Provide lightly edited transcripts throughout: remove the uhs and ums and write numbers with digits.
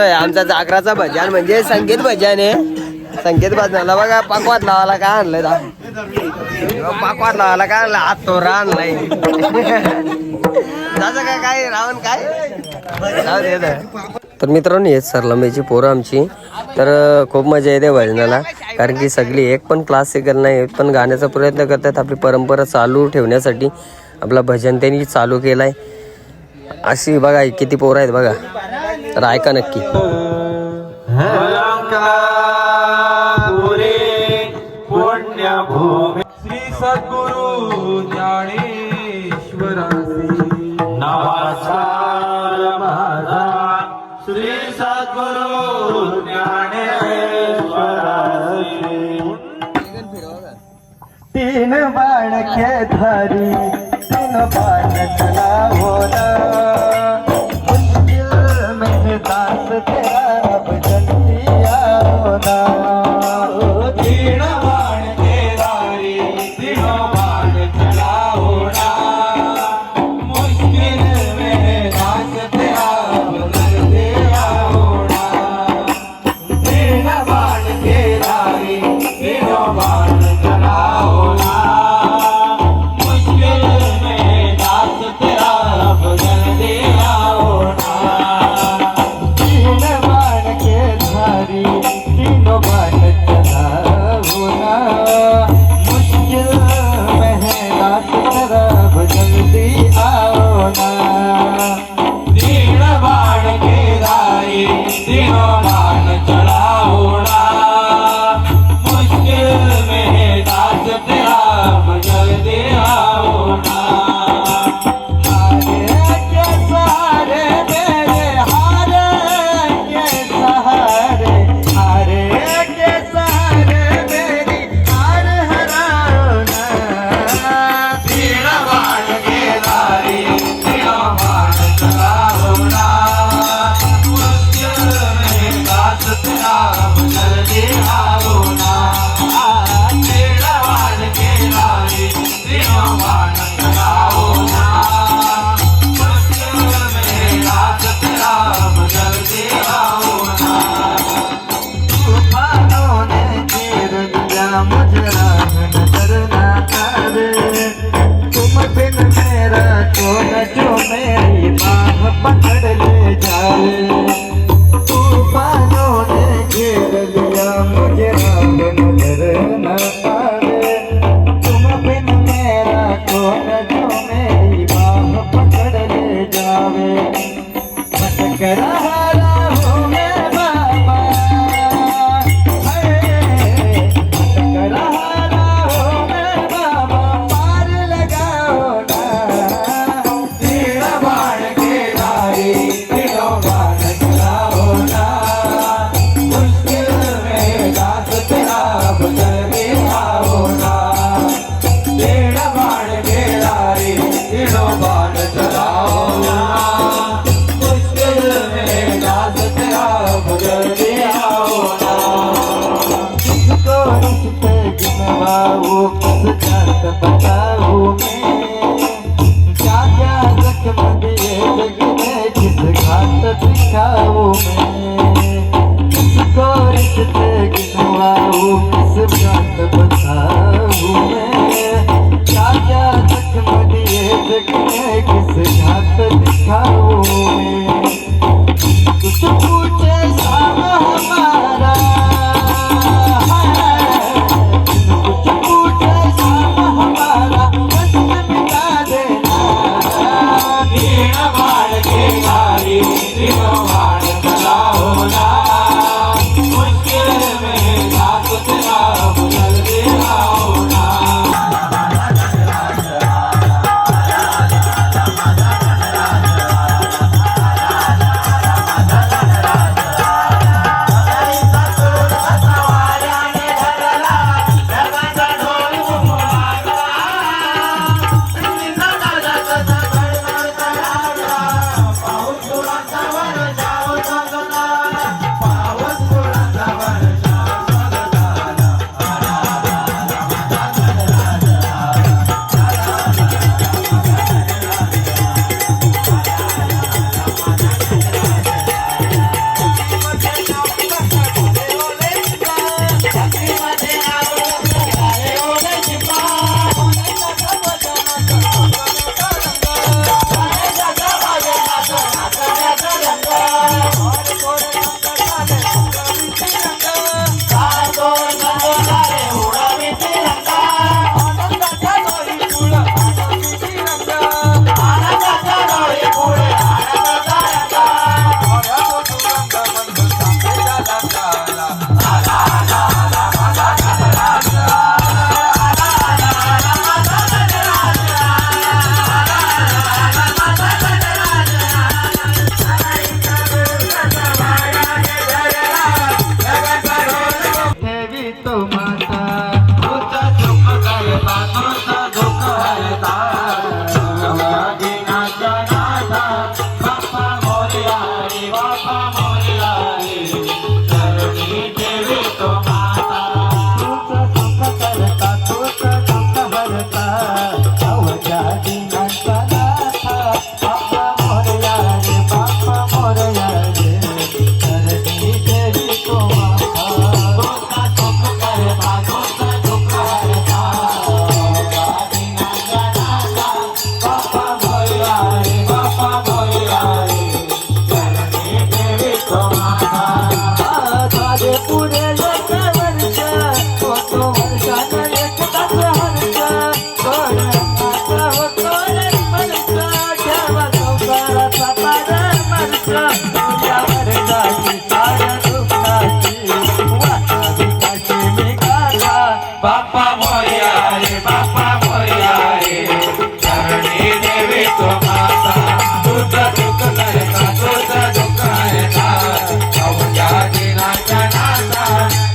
आमचा जागराचा भजन म्हणजे संगीत भजन आहे. संगीत भजनाला बघा पाकवात लावायला काय आणलंय पाकवात लावायला काय आणलं हात तोरा आणलाय काय काय रावण काय. तर मित्रांनो हेच सरलंबीची पोरं आमची. तर खूप मजा येते भजनाला कारण की सगळी एक पण क्लासिकल नाही पण गाण्याचा प्रयत्न करतात आपली परंपरा चालू ठेवण्यासाठी. आपला भजन त्यांनी चालू केलाय. अशी बघा किती पोरं आहेत बघा. तर ऐका नक्की. श्री सद्गुरु ज्ञानेश्वरासी नमस्कार माझा श्री सद्गुरु ज्ञानेश्वरासी. तीन बाणके धरी तीन बाण चलावो ना मुश्किल में दास तेरा भजन दिया ना. तीन बाणके धरी तीन बाण चलावो ना मुश्किल में दास तेरा भजन दिया ना. तीन बाणके धरी तीन बाण चलावो ना मुश्किल में दास तेरा भजन दिया ना. तीन बाणके धरी तीन बाण चलावो ना मुश्किल में दास तेरा भजन दिया ना. तीन बाणके धरी तीन बाण चलावो ना मुश्किल में दास तेरा भजन दिया ना. हारे के सहारे मेरे हारे के सहारे हारे के सहारे मेरी हार हराओ ना. तीन बाणके धरी तीन बाण चलावो ना मुश्किल में दास तेरा भजन दिया ना. तीन बाणके धरी तीन बाण चलावो ना मुश्किल में दास तेरा भजन दिया ना. तूफानों ने घेर लिया मुझे राह नजर ना आवे तुम बिन मेरा कौन जो मेरी बाह पकड़ ले जाए. तूफानों ने घेर लिया मुझे राह नजर ना आवे तुम बिन मेरा कौन जो मेरी बाह पकड़ ले जावे. भटक रहा हूँ मैं बाबा भटक रहा हूँ मैं बाबा पार लगाओ ना. तीन बाणके धरी तीन बाण चलाओ ना मुश्किल में दास तेरा भजन दिखाओ ना. तीन बाणके धरी तीन बाण चलाओ ना मुश्किल में दास तेरा भजन दिखाओ ना. किसको रिश्ते गिनवाऊं किस जात बताऊं मैं क्या क्या जख्म दिए जग में किस घाट दिखाऊं मैं. किसको रिश्ते गिनवाऊं किस जात बताऊं मैं क्या क्या जख्म दिए जग में किस घाट दिखाऊं मैं. कुछ पूछे साम हमारा कुछ पूछे साम हमारा प्रश्न मिटा देना. तीन बाणके धरी तीन बाण चलाओ माझे पुढे एक वर्ष होतो वर्षानं एक तास हर्ष होतो एक वर्ष ठेवा संसाराचा पार वर्ष या वर्षाची साऱ्या दुःखाची वाटावी काशी मी गाला बाप्पा मोरया रे बाप्पा मोरया रे चरणी देवी तो माता तुझं दुःख करता तुझं दुःख हरता अवघ्या दिनाच्या नाथा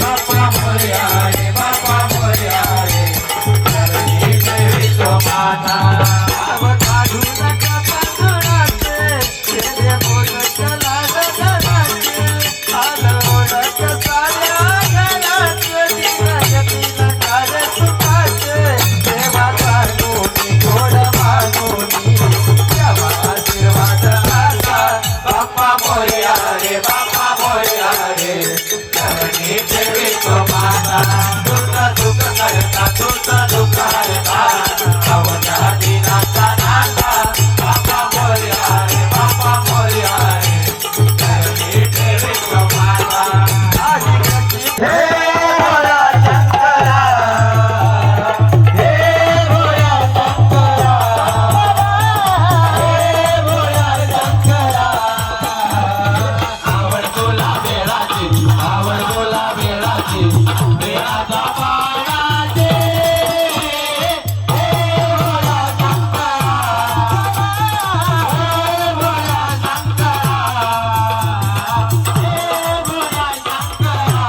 बाप्पा मोरया रे बाप्पा मोरया रे चरणी देवी तो माता काढू नका पांघरुणाचे केले मोदक लाड घराचे आलं ओढत साऱ्या घराचे दिनयतीला कार्य सुखाचे देवा जाणूनी गोड मानूनी देवा आशीर्वाद आला बाप्पा मोरया रे बाप्पा मोरया रे चरणी देवी तो माता तुझं दुःख करता तुझं दुःख हरता अवघ्या दिनाचा नाथा बाप्पा मोरया रे बाप्पा मोरया रे चरणी देवी तो माता आवड तुला बेळाची आवड तुला बेळाची बेळाचा पाण्याचे भोळा शंकरा भोळा शंकरा भोळा शंकरा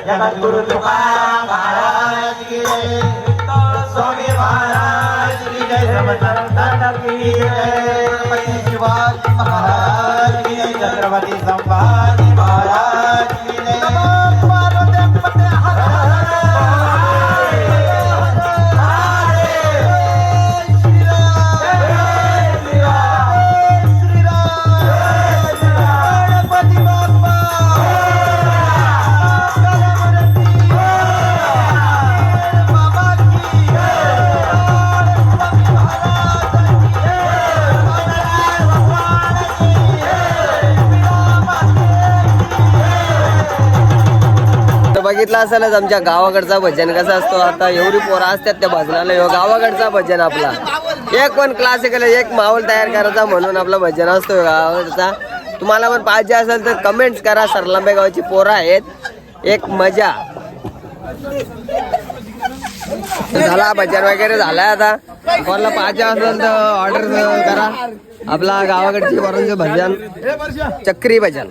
जगद्गुरु तुकाराम महाराज की जय, स्वामी महाराज की जय, समर्थ की जय, छत्रपती शिवाजी महाराज की जय, छत्रपती संभाजी महाराज की जय। बघितलं असेलच आमच्या गावाकडचा भजन कसा असतो. आता एवढी पोरं असतात त्या भजनाला. गावाकडचा भजन आपला एक पण क्लासिकल एक माहोल तयार करायचा म्हणून आपला भजन असतो गावाकडचा. तुम्हाला पण पाहिजे असेल तर कमेंट्स करा. सरलांबे गावाची पोरं आहेत एक मजा. झाला भजन वगैरे झालाय. आता कोणाला पाहिजे असेल तर ऑर्डर करा. आपला गावाकडची पोरांचं भजन चक्री भजन.